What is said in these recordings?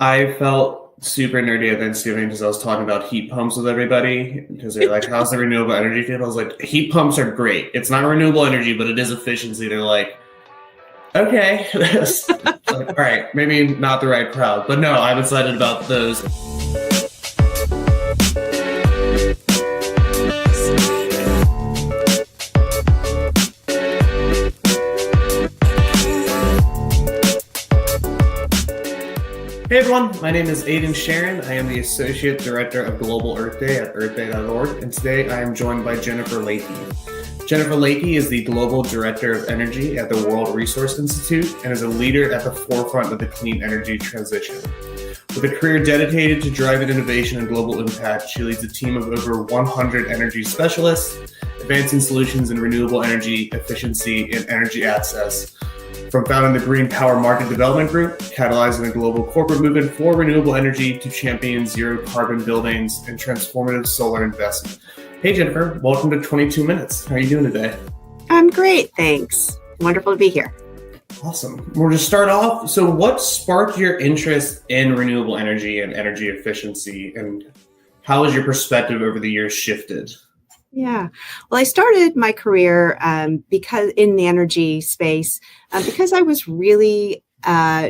I felt super nerdy at Thanksgiving because I was talking about heat pumps with everybody because they're like, how's the renewable energy field? I was like, heat pumps are great. It's not renewable energy, but it is efficiency. They're like, okay. Like, all right, maybe not the right crowd, but no, I'm excited about those. Hey everyone, my name is Aidan Sharon. I am the Associate Director of Global Earth Day at earthday.org, and today I am joined by Jennifer Layke. Jennifer Layke is the Global Director of Energy at the World Resource Institute and is a leader at the forefront of the clean energy transition. With a career dedicated to driving innovation and global impact, she leads a team of over 100 energy specialists, advancing solutions in renewable energy efficiency and energy access. From founding the Green Power Market Development Group, catalyzing a global corporate movement for renewable energy to championing zero carbon buildings and transformative solar investment. Hey, Jennifer, welcome to 22 Minutes. How are you doing today? I'm great, thanks. Wonderful to be here. Awesome. We'll just start off. So what sparked your interest in renewable energy and energy efficiency, and how has your perspective over the years shifted? Yeah. Well, I started my career because in the energy space, because I was really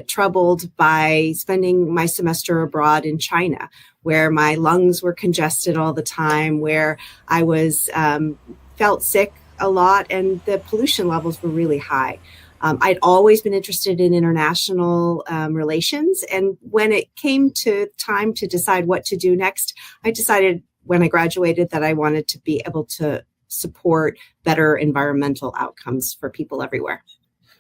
troubled by spending my semester abroad in China, where my lungs were congested all the time, where I was felt sick a lot, and the pollution levels were really high. I'd always been interested in international relations, and when it came to time to decide what to do next, I decided when I graduated that I wanted to be able to support better environmental outcomes for people everywhere.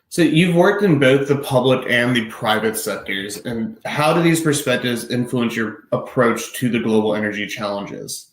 So you've worked in both the public and the private sectors, and how do these perspectives influence your approach to the global energy challenges?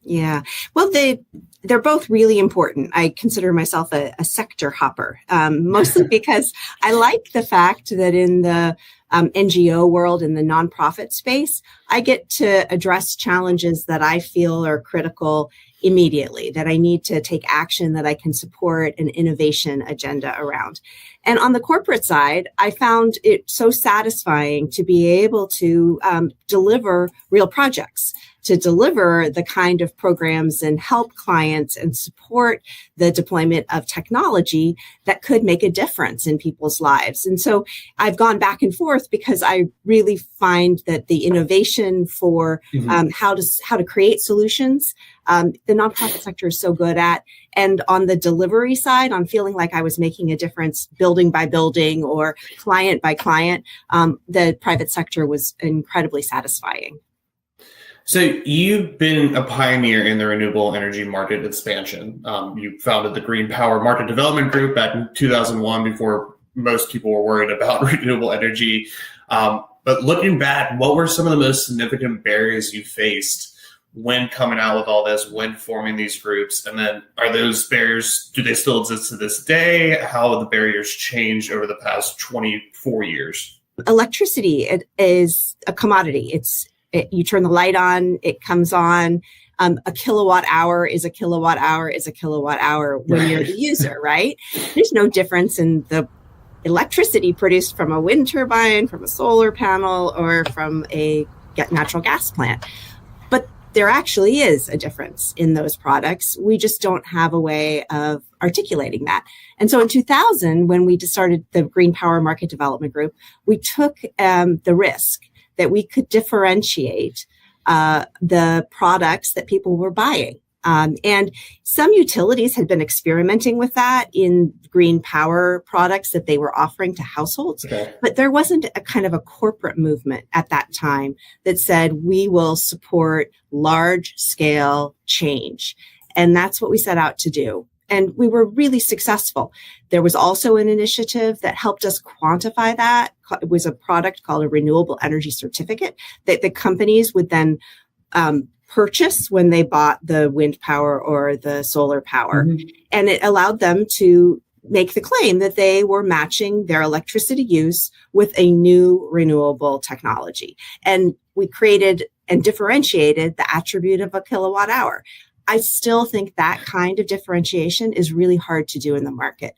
Yeah, well, they're both really important. I consider myself a sector hopper, mostly because I like the fact that in the NGO world, in the nonprofit space, I get to address challenges that I feel are critical immediately, that I need to take action, that I can support an innovation agenda around. And on the corporate side, I found it so satisfying to be able to deliver real projects, to deliver the kind of programs and help clients and support the deployment of technology that could make a difference in people's lives. And so I've gone back and forth because I really find that the innovation for how to create solutions, the nonprofit sector is so good at. And on the delivery side, on feeling like I was making a difference building by building or client by client, the private sector was incredibly satisfying. So you've been a pioneer in the renewable energy market expansion. You founded the Green Power Market Development Group back in 2001 before most people were worried about renewable energy. But looking back, what were some of the most significant barriers you faced when coming out with all this, when forming these groups? And then are those barriers, do they still exist to this day? How have the barriers changed over the past 24 years? Electricity is a commodity. You turn the light on, it comes on. A kilowatt hour is a kilowatt hour is a kilowatt hour when you're the user, right? There's no difference in the electricity produced from a wind turbine, from a solar panel, or from a natural gas plant. But there actually is a difference in those products. We just don't have a way of articulating that. And so in 2000, when we started the Green Power Market Development Group, we took the risk that we could differentiate the products that people were buying. And some utilities had been experimenting with that in green power products that they were offering to households. Okay. But there wasn't a kind of a corporate movement at that time that said, we will support large scale change. And that's what we set out to do. And we were really successful. There was also an initiative that helped us quantify that. It was a product called a renewable energy certificate that the companies would then purchase when they bought the wind power or the solar power. Mm-hmm. And it allowed them to make the claim that they were matching their electricity use with a new renewable technology. And we created and differentiated the attribute of a kilowatt hour. I still think that kind of differentiation is really hard to do in the market.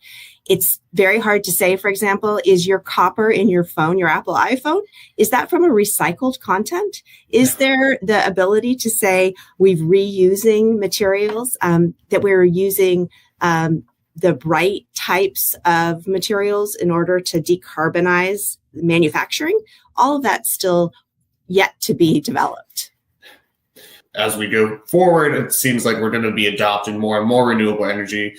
It's very hard to say, for example, is your copper in your phone, your Apple iPhone, is that from a recycled content? Is there the ability to say we've reusing materials, that we're using the right types of materials in order to decarbonize manufacturing? All of that's still yet to be developed. As we go forward, it seems like we're going to be adopting more and more renewable energy.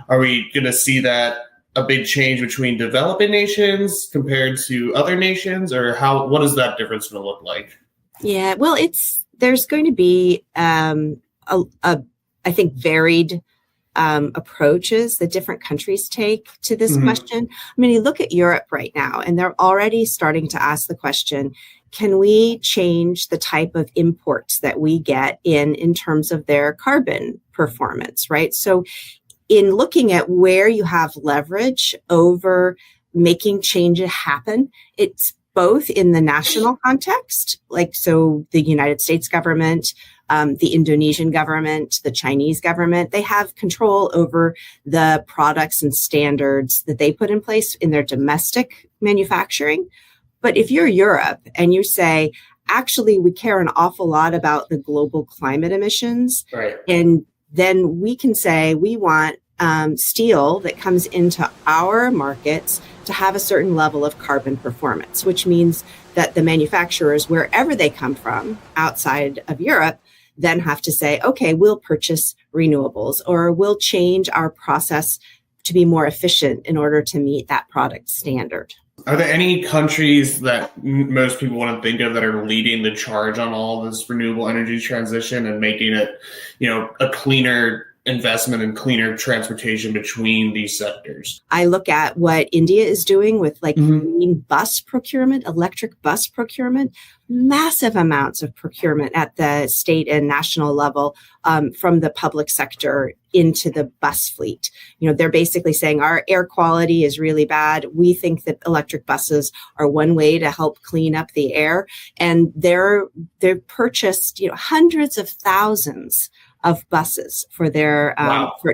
Are we going to see that a big change between developing nations compared to other nations, or what is that difference going to look like? Yeah, well, there's going to be I think varied approaches that different countries take to this question. I mean, you look at Europe right now, and they're already starting to ask the question, can we change the type of imports that we get in terms of their carbon performance, right? So in looking at where you have leverage over making changes happen, it's both in the national context, like so the United States government, the Indonesian government, the Chinese government, they have control over the products and standards that they put in place in their domestic manufacturing. But if you're Europe and you say, actually, we care an awful lot about the global climate emissions, right, and then we can say we want steel that comes into our markets to have a certain level of carbon performance, which means that the manufacturers, wherever they come from outside of Europe, then have to say, okay, we'll purchase renewables or we'll change our process to be more efficient in order to meet that product standard. Are there any countries that most people want to think of that are leading the charge on all this renewable energy transition and making it, a cleaner investment and cleaner transportation between these sectors? I look at what India is doing with green bus procurement, electric bus procurement, massive amounts of procurement at the state and national level from the public sector into the bus fleet. They're basically saying our air quality is really bad. We think that electric buses are one way to help clean up the air. And they're purchased, hundreds of thousands of buses for their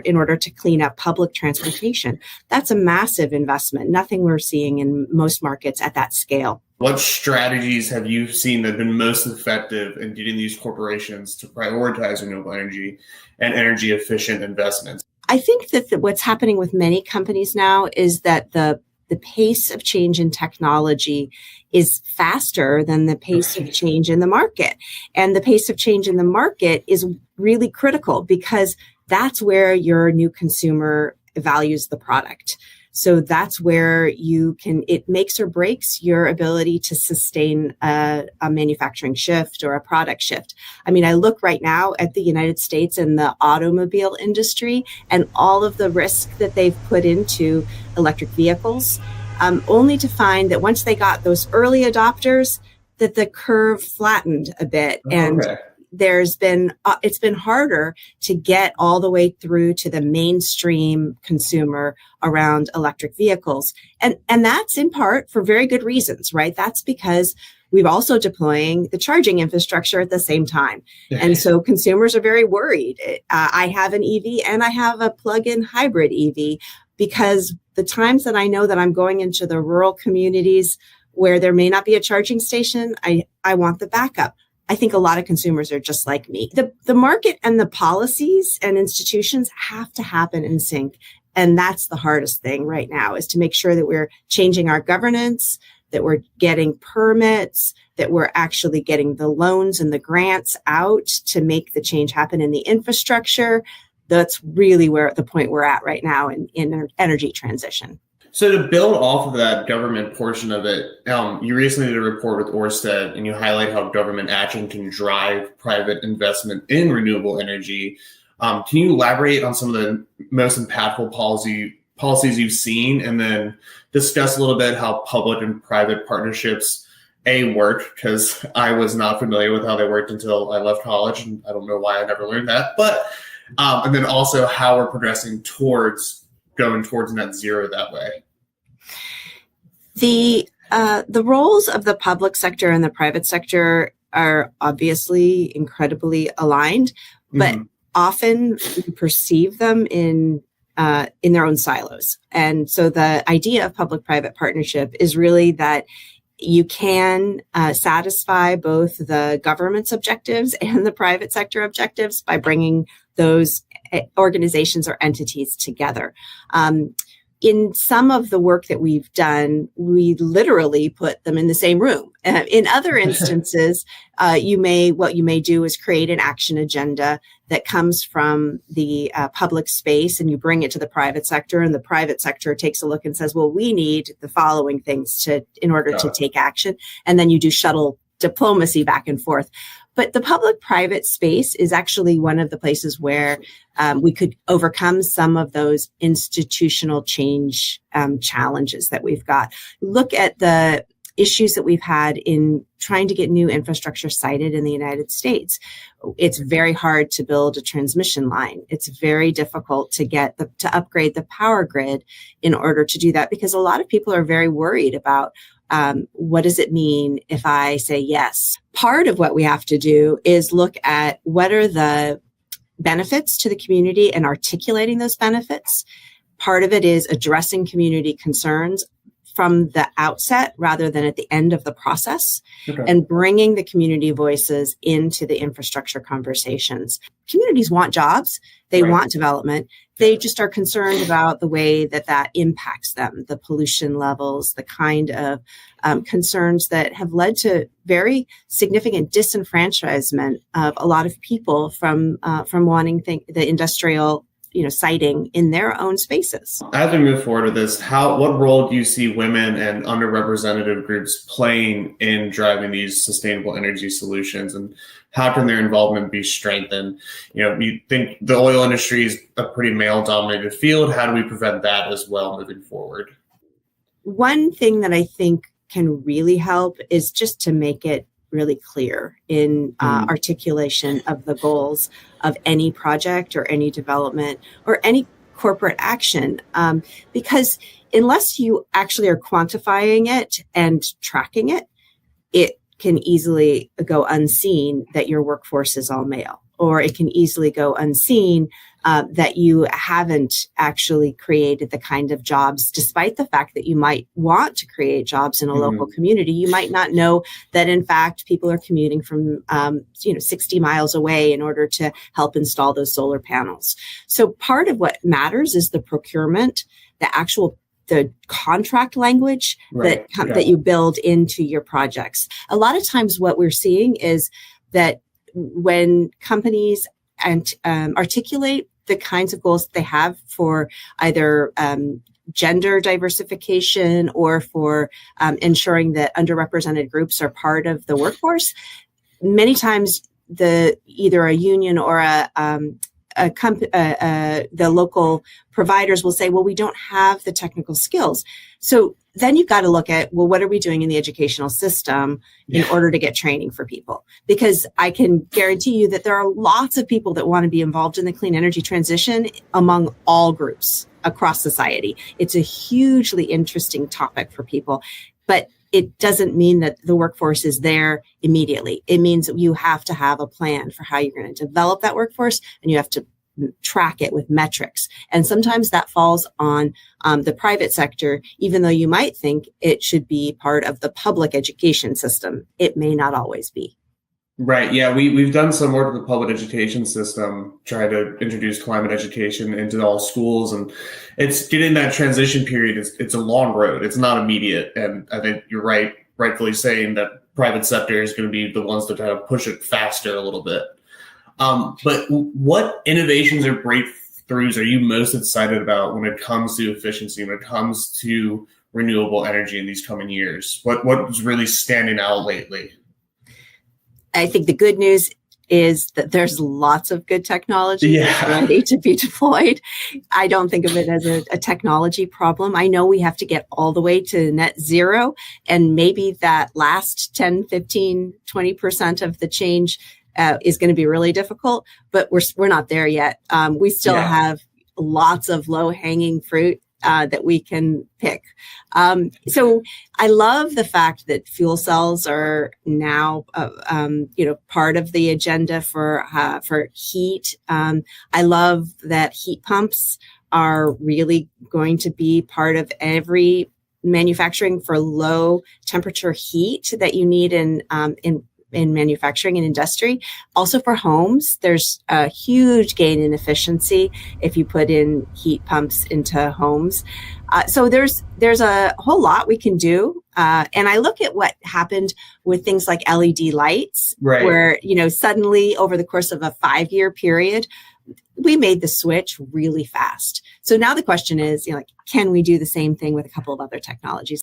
in order to clean up public transportation. That's a massive investment. Nothing we're seeing in most markets at that scale. What strategies have you seen that have been most effective in getting these corporations to prioritize renewable energy and energy efficient investments? I think that what's happening with many companies now is that the pace of change in technology is faster than the pace of change in the market. And the pace of change in the market is really critical because that's where your new consumer values the product. So that's where it makes or breaks your ability to sustain a manufacturing shift or a product shift. I mean, I look right now at the United States and the automobile industry and all of the risk that they've put into electric vehicles, only to find that once they got those early adopters, that the curve flattened a bit. And it's been harder to get all the way through to the mainstream consumer around electric vehicles. And that's in part for very good reasons, right? That's because we've also deploying the charging infrastructure at the same time. And so consumers are very worried. I have an EV and I have a plug-in hybrid EV because the times that I know that I'm going into the rural communities where there may not be a charging station, I want the backup. I think a lot of consumers are just like me. The market and the policies and institutions have to happen in sync. And that's the hardest thing right now is to make sure that we're changing our governance, that we're getting permits, that we're actually getting the loans and the grants out to make the change happen in the infrastructure. That's really the point we're at right now in energy transition. So to build off of that government portion of it, you recently did a report with Ørsted, and you highlight how government action can drive private investment in renewable energy. Can you elaborate on some of the most impactful policies you've seen, and then discuss a little bit how public and private partnerships work? Because I was not familiar with how they worked until I left college, and I don't know why I never learned that. But and then also how we're progressing going towards net zero that way. The roles of the public sector and the private sector are obviously incredibly aligned, but often we perceive them in their own silos. And so the idea of public-private partnership is really that you can satisfy both the government's objectives and the private sector objectives by bringing those organizations or entities together. In some of the work that we've done, we literally put them in the same room. In other instances, what you may do is create an action agenda that comes from the public space, and you bring it to the private sector, and the private sector takes a look and says, well, we need the following things in order to take action. And then you do shuttle diplomacy back and forth. But the public-private space is actually one of the places where we could overcome some of those institutional change challenges that we've got. Look at the issues that we've had in trying to get new infrastructure sited in the United States. It's very hard to build a transmission line. It's very difficult to upgrade the power grid in order to do that, because a lot of people are very worried about what does it mean if I say yes? Part of what we have to do is look at what are the benefits to the community and articulating those benefits. Part of it is addressing community concerns from the outset rather than at the end of the process, and bringing the community voices into the infrastructure conversations. Communities want jobs. They want development. They just are concerned about the way that impacts them, the pollution levels, the kind of concerns that have led to very significant disenfranchisement of a lot of people from wanting the industrial siting in their own spaces. As we move forward with this, what role do you see women and underrepresented groups playing in driving these sustainable energy solutions, and how can their involvement be strengthened? You think the oil industry is a pretty male-dominated field. How do we prevent that as well moving forward? One thing that I think can really help is just to make it really clear in articulation of the goals of any project or any development or any corporate action. Because unless you actually are quantifying it and tracking it, it can easily go unseen that your workforce is all male, or it can easily go unseen that you haven't actually created the kind of jobs, despite the fact that you might want to create jobs in a local community. You might not know that, in fact, people are commuting from 60 miles away in order to help install those solar panels. So part of what matters is the procurement, the contract language that you build into your projects. A lot of times what we're seeing is that when companies articulate the kinds of goals that they have for either gender diversification or for ensuring that underrepresented groups are part of the workforce, many times either a union or the local providers will say, well, we don't have the technical skills. So then you've got to look at, well, what are we doing in the educational system in order to get training for people? Because I can guarantee you that there are lots of people that want to be involved in the clean energy transition among all groups across society. It's a hugely interesting topic for people, but it doesn't mean that the workforce is there immediately. It means that you have to have a plan for how you're going to develop that workforce, and you have to track it with metrics. And sometimes that falls on the private sector, even though you might think it should be part of the public education system. It may not always be. Right. Yeah, we've done some work with the public education system, try to introduce climate education into all schools, and it's getting that transition period. It's a long road. It's not immediate, and I think you're rightfully saying that private sector is going to be the ones to kind of push it faster a little bit. But what innovations or breakthroughs are you most excited about when it comes to efficiency, when it comes to renewable energy in these coming years? What is really standing out lately? I think the good news is that there's lots of good technology that's ready to be deployed. I don't think of it as a technology problem. I know we have to get all the way to net zero, and maybe that last 10, 15, 20% of the change is going to be really difficult, but we're not there yet. We still have lots of low-hanging fruit that we can pick. So I love the fact that fuel cells are now, part of the agenda for heat. I love that heat pumps are really going to be part of every manufacturing for low temperature heat that you need in manufacturing and industry. Also for homes, there's a huge gain in efficiency if you put in heat pumps into homes. So there's a whole lot we can do. And I look at what happened with things like LED lights, Right. where, suddenly over the course of a 5-year period, we made the switch really fast. So now the question is, can we do the same thing with a couple of other technologies?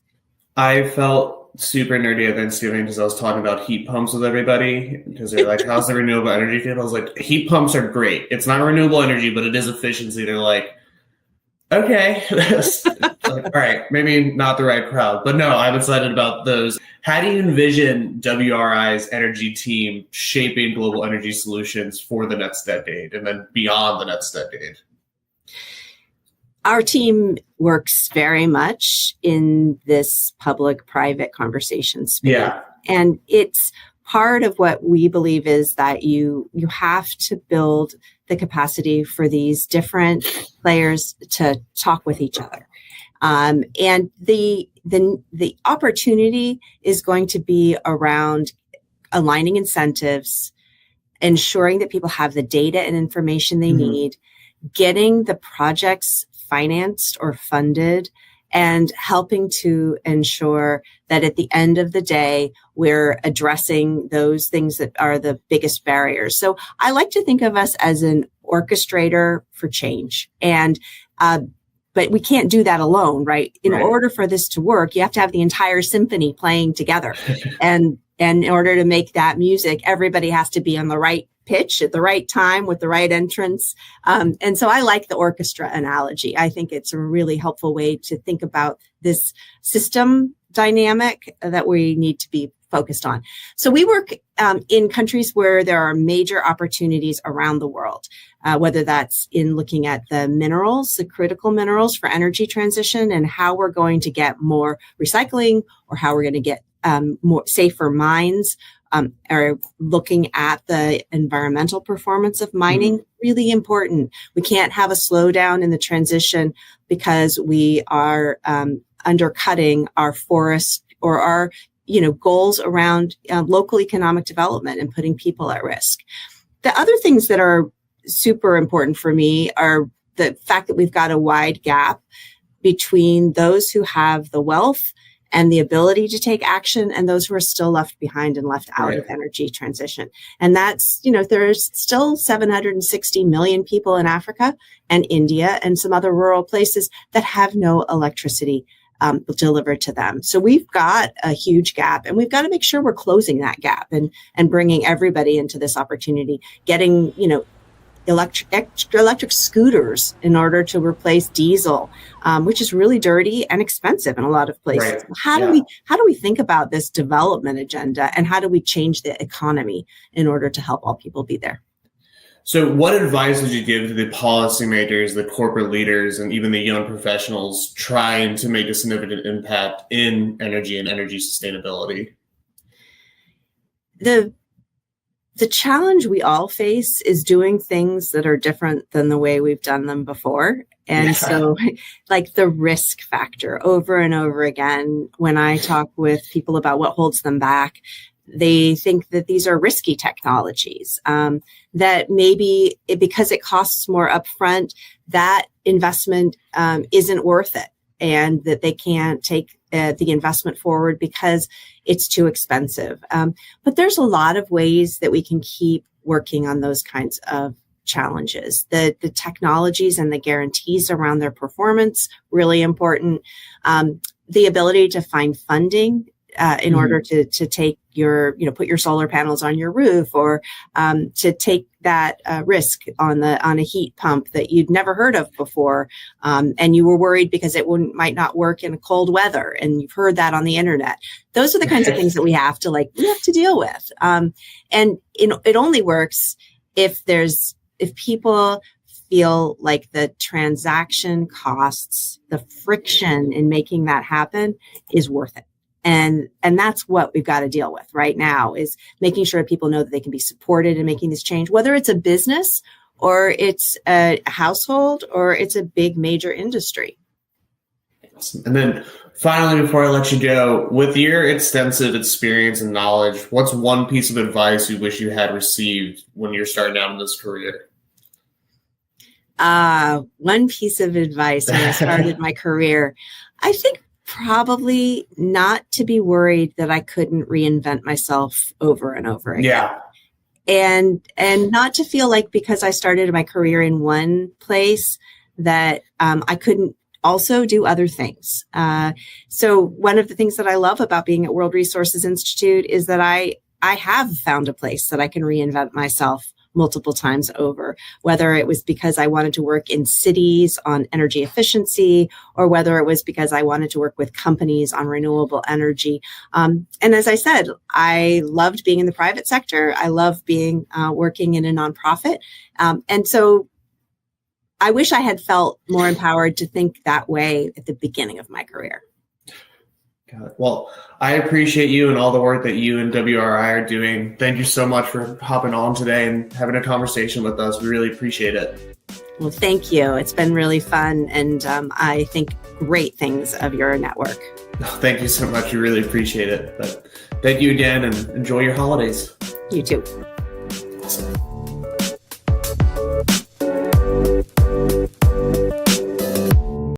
I felt super nerdy at Thanksgiving because I was talking about heat pumps with everybody because they're like, how's the renewable energy field? I was like, heat pumps are great. It's not renewable energy, but it is efficiency. They're like, okay. Like, all right, maybe not the right crowd. But no, I'm excited about those. How do you envision WRI's energy team shaping global energy solutions for the next decade and then beyond the next decade? Our team works very much in this public-private conversation space. Yeah. And it's part of what we believe is that you have to build the capacity for these different players to talk with each other. And the opportunity is going to be around aligning incentives, ensuring that people have the data and information they need, getting the projects financed or funded, and helping to ensure that at the end of the day, we're addressing those things that are the biggest barriers. So I like to think of us as an orchestrator for change. And but we can't do that alone, right? In order for this to work, you have to have the entire symphony playing together. And in order to make that music, everybody has to be on the right pitch at the right time with the right entrance. And so I like the orchestra analogy. I think it's a really helpful way to think about this system dynamic that we need to be focused on. So we work in countries where there are major opportunities around the world, whether that's in looking at the minerals, the critical minerals for energy transition, and how we're going to get more recycling, or how we're going to get more safer mines, or looking at the environmental performance of mining. Really important. We can't have a slowdown in the transition because we are undercutting our forest or our goals around local economic development and putting people at risk. The other things that are super important for me are the fact that we've got a wide gap between those who have the wealth and the ability to take action, and those who are still left behind and left out of energy transition. And that's, there's still 760 million people in Africa and India and some other rural places that have no electricity delivered to them. So we've got a huge gap, and we've got to make sure we're closing that gap and bringing everybody into this opportunity, getting, electric scooters in order to replace diesel, which is really dirty and expensive in a lot of places. How do we think about this development agenda, and how do we change the economy in order to help all people be there? So what advice would you give to the policymakers, the corporate leaders, and even the young professionals trying to make a significant impact in energy and energy sustainability? The challenge we all face is doing things that are different than the way we've done them before. And so like the risk factor over and over again, when I talk with people about what holds them back, they think that these are risky technologies, that maybe because it costs more upfront, that investment isn't worth it, and that they can't take the investment forward because it's too expensive. But there's a lot of ways that we can keep working on those kinds of challenges. The technologies and the guarantees around their performance, really important. The ability to find funding in order to take your, put your solar panels on your roof, or to take that risk on a heat pump that you'd never heard of before, and you were worried because it might not work in cold weather, and you've heard that on the internet. Those are the kinds of things that we have to deal with, and it only works if people feel like the transaction costs, the friction in making that happen is worth it. And that's what we've got to deal with right now, is making sure people know that they can be supported in making this change, whether it's a business or it's a household or it's a big major industry. And then finally, before I let you go, with your extensive experience and knowledge, what's one piece of advice you wish you had received when you're starting out in this career? One piece of advice when I started my career, I think probably not to be worried that I couldn't reinvent myself over and over again. Yeah. And not to feel like because I started my career in one place that I couldn't also do other things. So one of the things that I love about being at World Resources Institute is that I have found a place that I can reinvent myself multiple times over, whether it was because I wanted to work in cities on energy efficiency, or whether it was because I wanted to work with companies on renewable energy. And as I said, I loved being in the private sector. I love being working in a nonprofit. And so I wish I had felt more empowered to think that way at the beginning of my career. Well, I appreciate you and all the work that you and WRI are doing. Thank you so much for hopping on today and having a conversation with us. We really appreciate it. Well, thank you. It's been really fun. And I think great things of your network. Thank you so much. We really appreciate it. But thank you again and enjoy your holidays. You too. Awesome.